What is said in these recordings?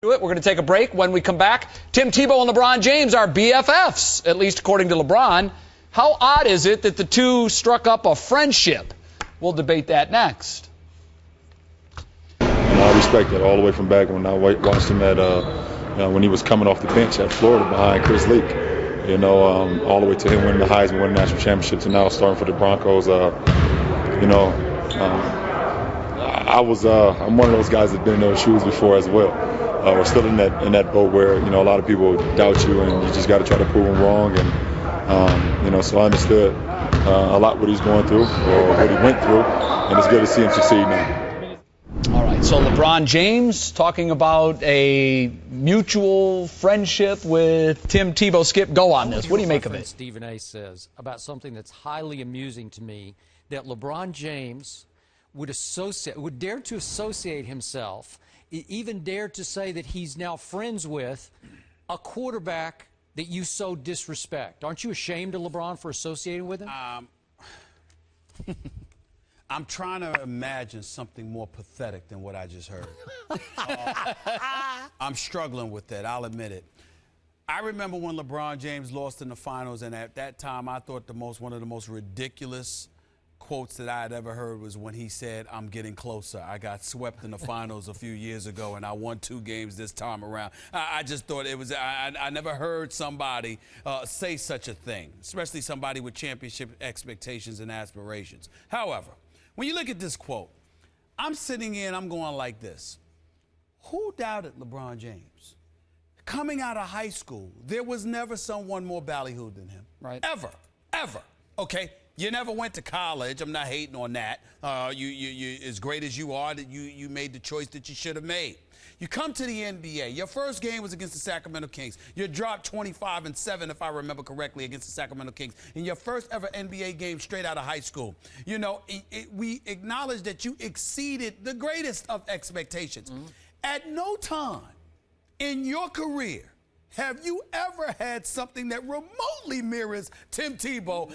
We're going to take a break. When we come back, Tim Tebow and LeBron James are BFFs, at least according to LeBron. How odd is it that the two struck up a friendship? We'll debate that next. I respect it all the way from back when I watched him at when he was coming off the bench at Florida behind Chris Leak. All the way to him winning the Heisman, winning national championships, and now starting for the Broncos. I'm one of those guys that been in those shoes before as well. We're still in that boat where a lot of people doubt you, and you just got to try to prove them wrong. And so I understood a lot what he's going through or what he went through, and it's good to see him succeed now. All right, so LeBron James talking about a mutual friendship with Tim Tebow. Skip, go on this. What do you make of it? Stephen A says about something that's highly amusing to me, that LeBron James would dare to associate himself, even dare to say that he's now friends with a quarterback that you so disrespect. Aren't you ashamed of LeBron for associating with him? I'm trying to imagine something more pathetic than what I just heard. I'm struggling with that, I'll admit it. I remember when LeBron James lost in the finals, and at that time I thought one of the most ridiculous quotes that I had ever heard was when he said, "I'm getting closer. I got swept in the finals a few years ago, and I won 2 games this time around." I just thought it was, I never heard somebody say such a thing, especially somebody with championship expectations and aspirations. However, when you look at this quote, I'm sitting here and I'm going like this. Who doubted LeBron James? Coming out of high school, there was never someone more ballyhooed than him. Right. Ever. Okay? You never went to college. I'm not hating on that. You as great as you are, that you made the choice that you should have made. You come to the NBA. Your first game was against the Sacramento Kings. You dropped 25-7, if I remember correctly, against the Sacramento Kings in your first ever NBA game straight out of high school. We acknowledge that you exceeded the greatest of expectations. Mm-hmm. At no time in your career have you ever had something that remotely mirrors Tim Tebow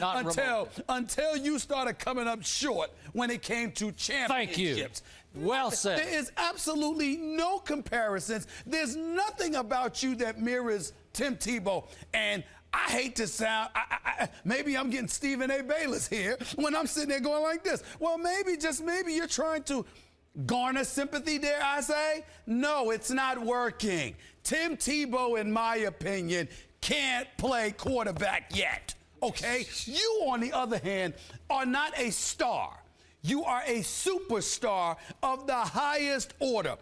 until you started coming up short when it came to championships? Thank you. Well said. There is absolutely no comparisons. There's nothing about you that mirrors Tim Tebow. And I hate to sound, maybe I'm getting Stephen A. Bayless here when I'm sitting there going like this. Well, maybe, just maybe you're trying to garner sympathy, dare I say? No, it's not working. Tim Tebow, in my opinion, can't play quarterback yet, okay? You, on the other hand, are not a star. You are a superstar of the highest order.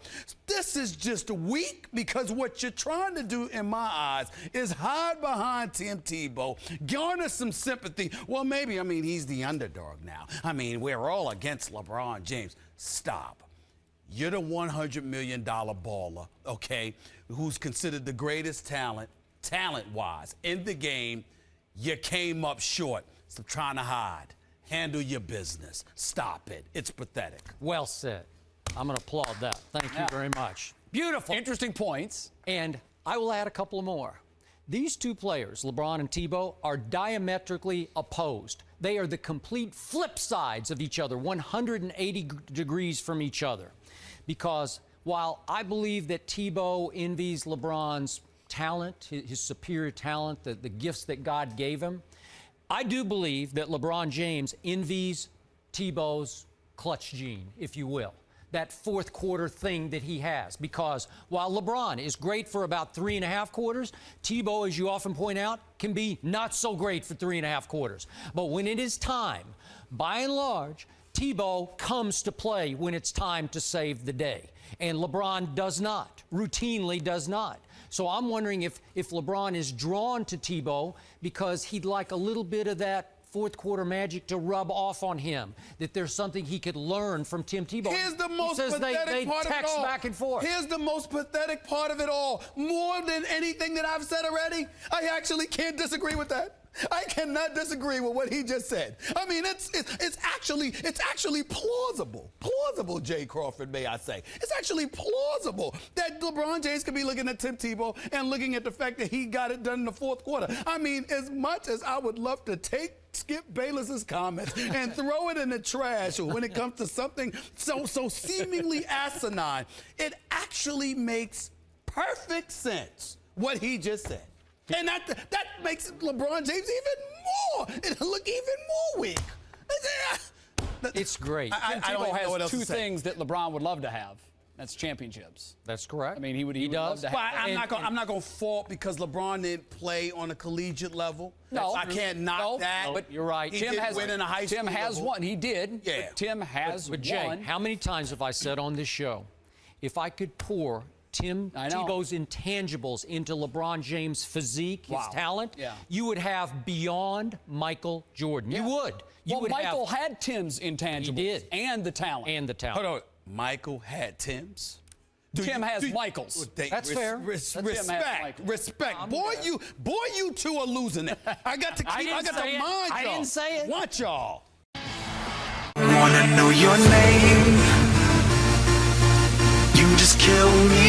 This is just weak because what you're trying to do, in my eyes, is hide behind Tim Tebow, garner some sympathy. Well, maybe, he's the underdog now. We're all against LeBron James. Stop. You're the $100 million baller, okay, who's considered the greatest talent-wise, in the game. You came up short. Stop trying to hide. Handle your business. Stop it. It's pathetic. Well said. I'm going to applaud that. Thank you very much. Beautiful. Interesting points. And I will add a couple more. These two players, LeBron and Tebow, are diametrically opposed. They are the complete flip sides of each other, 180 degrees from each other. Because while I believe that Tebow envies LeBron's talent, his superior talent, the gifts that God gave him, I do believe that LeBron James envies Tebow's clutch gene, if you will, that fourth quarter thing that he has. Because while LeBron is great for about 3.5 quarters, Tebow, as you often point out, can be not so great for 3.5 quarters. But when it is time, by and large, Tebow comes to play when it's time to save the day. And LeBron does not, routinely does not. So I'm wondering if LeBron is drawn to Tebow because he'd like a little bit of that fourth quarter magic to rub off on him, that there's something he could learn from Tim Tebow. Here's the most pathetic part of it all. Back and forth. Here's the most pathetic part of it all. More than anything that I've said already, I actually can't disagree with that. I cannot disagree with what he just said. It's actually plausible, Jay Crawford, may I say. It's actually plausible that LeBron James could be looking at Tim Tebow and looking at the fact that he got it done in the fourth quarter. As much as I would love to take Skip Bayless's comments and throw it in the trash when it comes to something so seemingly asinine, it actually makes perfect sense what he just said. And that makes LeBron James even more. It'll look even more weak. It's great. Tebow has two things that LeBron would love to have. That's championships. That's correct. I mean, he would does. love to have. Well, I'm not going to fault because LeBron didn't play on a collegiate level. No, I can't knock that. But you're right. Tim has win in a high school Tim has level. won. He did. Yeah. But Tim has But Jay, won. how many times have I said on this show, if I could pour Tebow's intangibles into LeBron James' physique, his talent, you would have beyond Michael Jordan. Yeah. You would. Michael had Tim's intangibles. He did. And the talent. Hold on. Michael had Tim's? Tim has Michael's. That's fair. Respect. Boy, you two are losing it. I got to mind y'all. I didn't say it. Want y'all. Wanna know your name? You just kill me